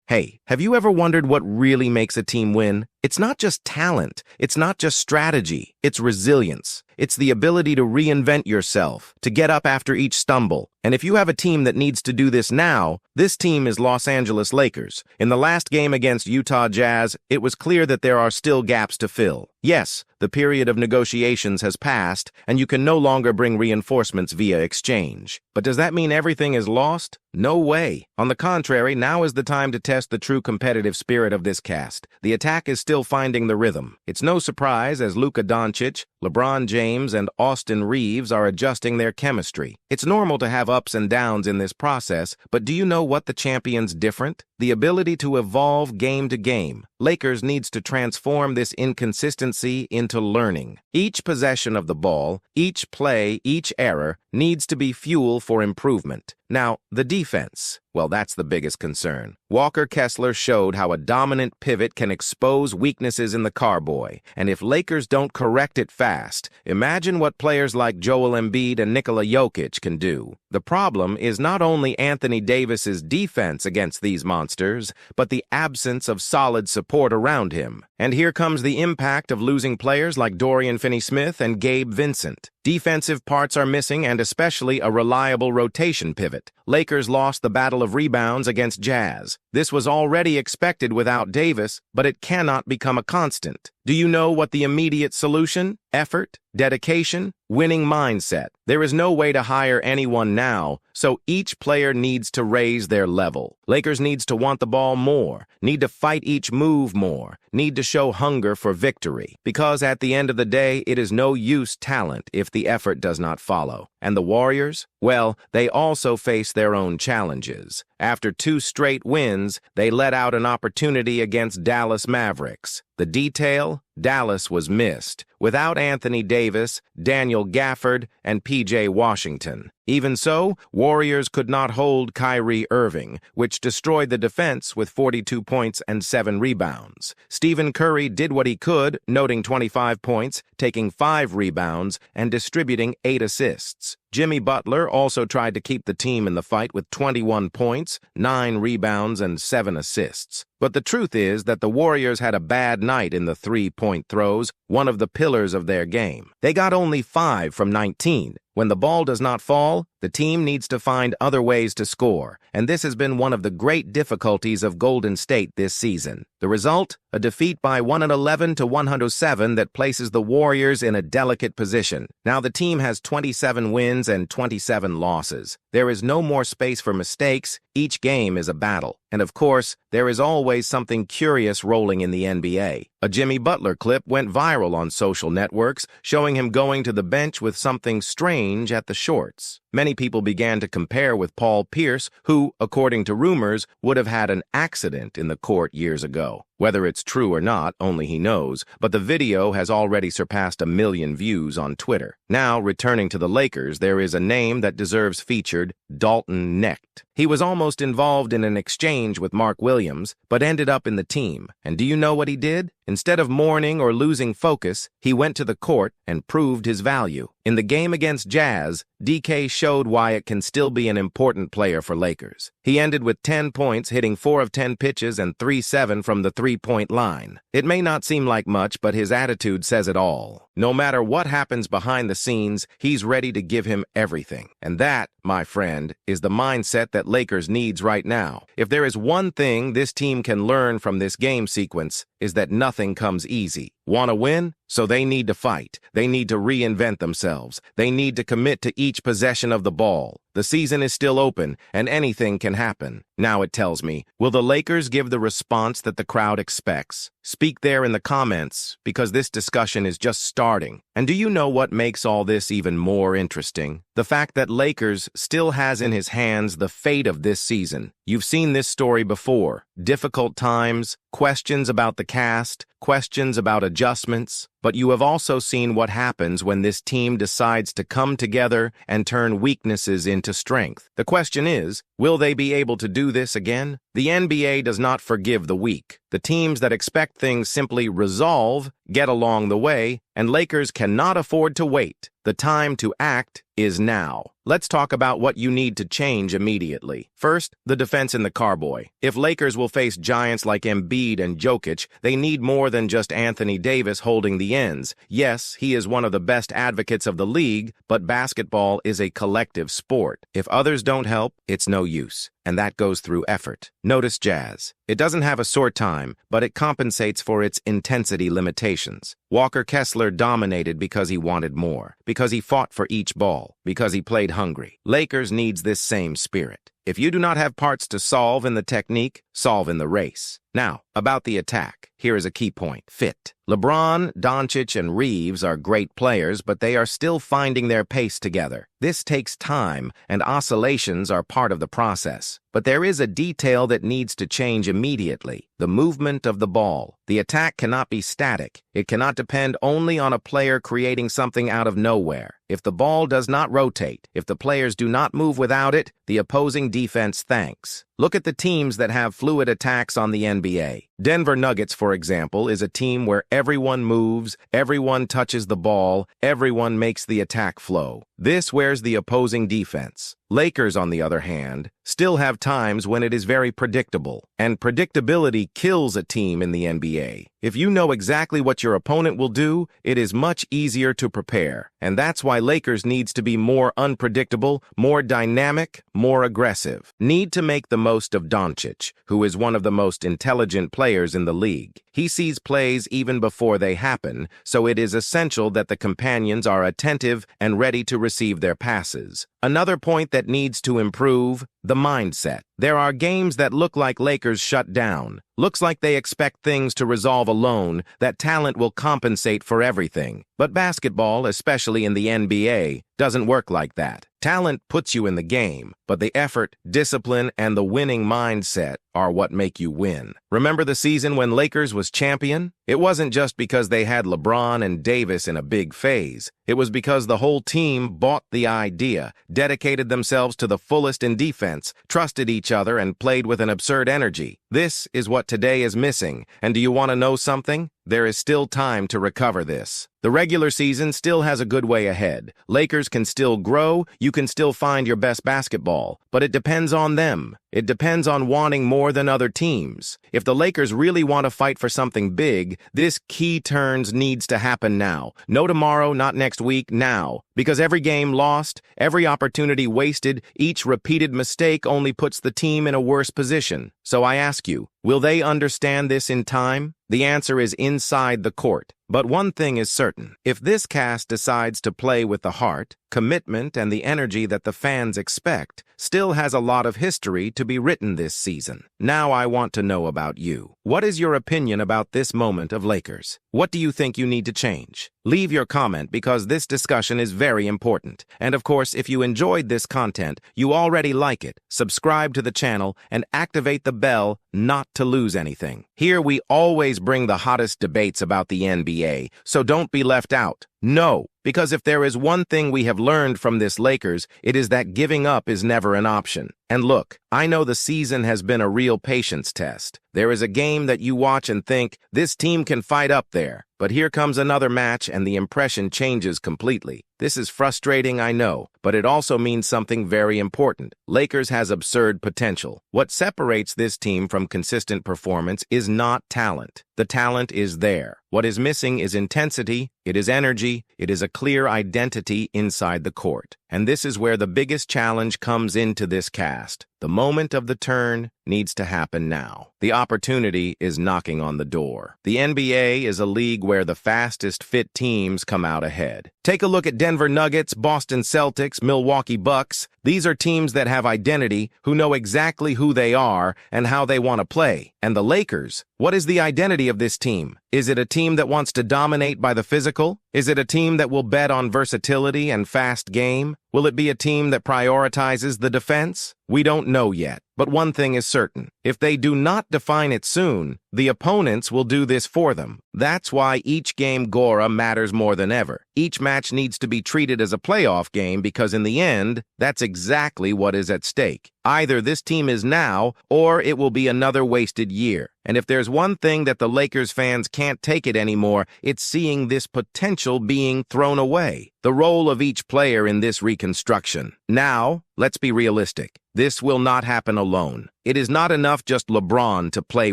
Hey, have you ever wondered what really makes a team win? It's not just talent. It's not just strategy. It's resilience. It's the ability to reinvent yourself, to get up after each stumble. And if you have a team that needs to do this now, this team is Los Angeles Lakers. In the last game against Utah Jazz, it was clear that there are still gaps to fill. Yes, the period of negotiations has passed, and you can no longer bring reinforcements via exchange. But does that mean everything is lost? No way. On the contrary, now is the time to test the true competitive spirit of this cast. The attack is still finding the rhythm. It's no surprise as Luka Doncic, LeBron James, and Austin Reeves are adjusting their chemistry. It's normal to have ups and downs in this process, but do you know what the champion's different? The ability to evolve game to game. Lakers needs to transform this inconsistency into learning. Each possession of the ball, each play, each error needs to be fuel for improvement. Now, the defense. Well, that's the biggest concern. Walker Kessler showed how a dominant pivot can expose weaknesses in the carboy, and if Lakers don't correct it fast, imagine what players like Joel Embiid and Nikola Jokic can do. The problem is not only Anthony Davis's defense against these monsters, but the absence of solid support around him. And here comes the impact of losing players like Dorian Finney-Smith and Gabe Vincent. Defensive parts are missing, and especially a reliable rotation pivot. Lakers lost the battle of rebounds against Jazz. This was already expected without Davis, but it cannot become a constant. Do you know what the immediate solution? Effort, dedication, winning mindset. There is no way to hire anyone now, so each player needs to raise their level. Lakers needs to want the ball more, need to fight each move more, need to show hunger for victory. Because at the end of the day, it is no use talent if the effort does not follow. And the Warriors? Well, they also face their own challenges. After 2 straight wins, they let out an opportunity against Dallas Mavericks. The detail? Dallas was missed, without Anthony Davis, Daniel Gafford, and P.J. Washington. Even so, Warriors could not hold Kyrie Irving, which destroyed the defense with 42 points and 7 rebounds. Stephen Curry did what he could, noting 25 points, taking 5 rebounds, and distributing 8 assists. Jimmy Butler also tried to keep the team in the fight with 21 points, 9 rebounds, and 7 assists. But the truth is that the Warriors had a bad night in the three-point throws, one of the pillars of their game. They got only 5 from 19. When the ball does not fall, the team needs to find other ways to score, and this has been one of the great difficulties of Golden State this season. The result? A defeat by 111 to 107 that places the Warriors in a delicate position. Now the team has 27 wins and 27 losses. There is no more space for mistakes. Each game is a battle. And of course, there is always something curious rolling in the NBA. A Jimmy Butler clip went viral on social networks, showing him going to the bench with something strange at the shorts. Many people began to compare with Paul Pierce, who, according to rumors, would have had an accident in the court years ago. Whether it's true or not, only he knows, but the video has already surpassed 1 million views on Twitter. Now, returning to the Lakers, there is a name that deserves featured, Dalton Knecht. He was almost involved in an exchange with Mark Williams, but ended up in the team. And do you know what he did? Instead of mourning or losing focus, he went to the court and proved his value. In the game against Jazz, DK showed why it can still be an important player for Lakers. He ended with 10 points, hitting 4 of 10 pitches and 3-7 from the three-point line. It may not seem like much, but his attitude says it all. No matter what happens behind the scenes, he's ready to give him everything. And that, my friend, is the mindset that Lakers needs right now. If there is one thing this team can learn from this game sequence, is that nothing comes easy. Want to win? So they need to fight. They need to reinvent themselves. They need to commit to each possession of the ball. The season is still open, and anything can happen. Now it tells me, will the Lakers give the response that the crowd expects? Speak there in the comments, because this discussion is just starting. And do you know what makes all this even more interesting? The fact that Lakers still has in his hands the fate of this season. You've seen this story before. Difficult times, questions about the cast, questions about adjustments, but you have also seen what happens when this team decides to come together and turn weaknesses into strength. The question is, will they be able to do this again? The NBA does not forgive the weak. The teams that expect things simply resolve, get along the way, and Lakers cannot afford to wait. The time to act is now. Let's talk about what you need to change immediately. First, the defense in the carboy. If Lakers will face giants like Embiid and Jokic, they need more than just Anthony Davis holding the ends. Yes, he is one of the best advocates of the league, but basketball is a collective sport. If others don't help, it's no use. And that goes through effort. Notice Jazz. It doesn't have a sort time, but it compensates for its intensity limitations. Walker Kessler dominated because he wanted more, because he fought for each ball, because he played hungry. Lakers needs this same spirit. If you do not have parts to solve in the technique, solve in the race. Now, about the attack. Here is a key point. Fit. LeBron, Doncic, and Reeves are great players, but they are still finding their pace together. This takes time, and oscillations are part of the process. But there is a detail that needs to change immediately: the movement of the ball. The attack cannot be static. It cannot depend only on a player creating something out of nowhere. If the ball does not rotate, if the players do not move without it, the opposing defense thanks. Look at the teams that have fluid attacks on the NBA. Denver Nuggets, for example, is a team where everyone moves, everyone touches the ball, everyone makes the attack flow. This wears the opposing defense. Lakers, on the other hand, still have times when it is very predictable, and predictability kills a team in the NBA. If you know exactly what your opponent will do, it is much easier to prepare, and that's why Lakers needs to be more unpredictable, more dynamic, more aggressive. Need to make the most of Doncic, who is one of the most intelligent players in the league. He sees plays even before they happen, so it is essential that the companions are attentive and ready to receive their passes. Another point that needs to improve: the mindset. There are games that look like Lakers shut down. Looks like they expect things to resolve alone, that talent will compensate for everything. But basketball, especially in the NBA, doesn't work like that. Talent puts you in the game, but the effort, discipline, and the winning mindset are what make you win. Remember the season when Lakers was champion? It wasn't just because they had LeBron and Davis in a big phase. It was because the whole team bought the idea, dedicated themselves to the fullest in defense, trusted each other, and played with an absurd energy. This is what today is missing, and do you want to know something? There is still time to recover this. The regular season still has a good way ahead. Lakers can still grow, you can still find your best basketball, but it depends on them. It depends on wanting more than other teams. If the Lakers really want to fight for something big, this key turns needs to happen now. No tomorrow, not next week, now. Because every game lost, every opportunity wasted, each repeated mistake only puts the team in a worse position. So I ask you, will they understand this in time? The answer is inside the court. But one thing is certain. If this cast decides to play with the heart, commitment, and the energy that the fans expect, still has a lot of history to be written this season. Now I want to know about you. What is your opinion about this moment of Lakers? What do you think you need to change? Leave your comment because this discussion is very important. And of course, if you enjoyed this content, you already like it, subscribe to the channel and activate the bell not to lose anything. Here we always bring the hottest debates about the NBA, so don't be left out. No, because if there is one thing we have learned from this Lakers, it is that giving up is never an option. And look, I know the season has been a real patience test. There is a game that you watch and think, this team can fight up there. But here comes another match and the impression changes completely. This is frustrating, I know, but it also means something very important. Lakers has absurd potential. What separates this team from consistent performance is not talent. The talent is there. What is missing is intensity, it is energy, it is a clear identity inside the court. And this is where the biggest challenge comes into this cast. The moment of the turn needs to happen now. The opportunity is knocking on the door. The NBA is a league where the fastest fit teams come out ahead. Take a look at Denver Nuggets, Boston Celtics, Milwaukee Bucks. These are teams that have identity, who know exactly who they are and how they want to play. And the Lakers, what is the identity of this team? Is it a team that wants to dominate by the physical? Is it a team that will bet on versatility and fast game? Will it be a team that prioritizes the defense? We don't know yet. But one thing is certain. If they do not define it soon, the opponents will do this for them. That's why each game Gora matters more than ever. Each match needs to be treated as a playoff game because in the end, that's exactly what is at stake. Either this team is now, or it will be another wasted year. And if there's one thing that the Lakers fans can't take it anymore, it's seeing this potential being thrown away. The role of each player in this reconstruction. Now, let's be realistic. This will not happen alone. It is not enough just LeBron to play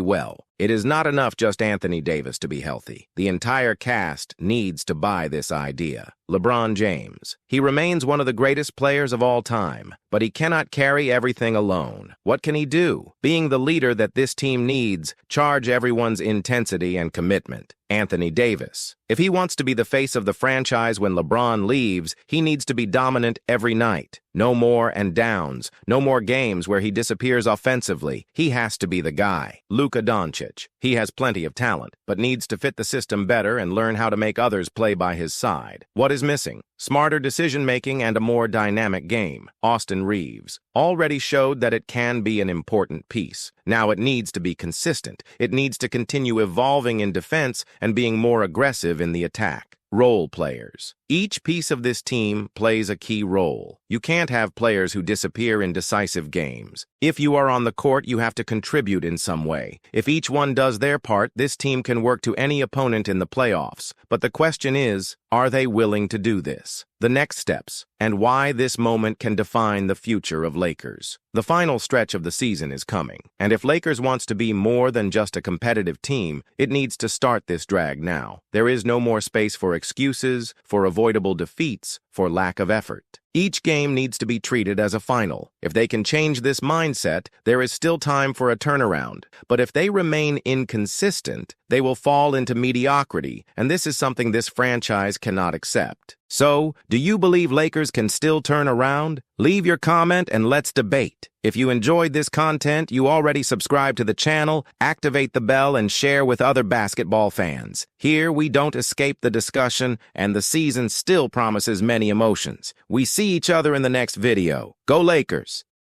well. It is not enough just Anthony Davis to be healthy. The entire cast needs to buy this idea. LeBron James. He remains one of the greatest players of all time, but he cannot carry everything alone. What can he do? Being the leader that this team needs, charge everyone's intensity and commitment. Anthony Davis. If he wants to be the face of the franchise when LeBron leaves, he needs to be dominant every night. No more and downs. No more games where he disappears offensively. He has to be the guy. Luka Doncic. He has plenty of talent, but needs to fit the system better and learn how to make others play by his side. What is missing? Smarter decision-making and a more dynamic game. Austin Reeves already showed that it can be an important piece. Now it needs to be consistent. It needs to continue evolving in defense and being more aggressive in the attack. Role players. Each piece of this team plays a key role. You can't have players who disappear in decisive games. If you are on the court, you have to contribute in some way. If each one does their part, this team can work to any opponent in the playoffs. But the question is, are they willing to do this? The next steps, and why this moment can define the future of Lakers. The final stretch of the season is coming, and if Lakers wants to be more than just a competitive team, it needs to start this drag now. There is no more space for excuses, for avoidable defeats, for lack of effort. Each game needs to be treated as a final. If they can change this mindset, there is still time for a turnaround. But if they remain inconsistent, they will fall into mediocrity, and this is something this franchise cannot accept. So, do you believe Lakers can still turn around? Leave your comment and let's debate. If you enjoyed this content, you already subscribe to the channel, activate the bell, and share with other basketball fans. Here, we don't escape the discussion, and the season still promises many emotions. We see each other in the next video. Go Lakers!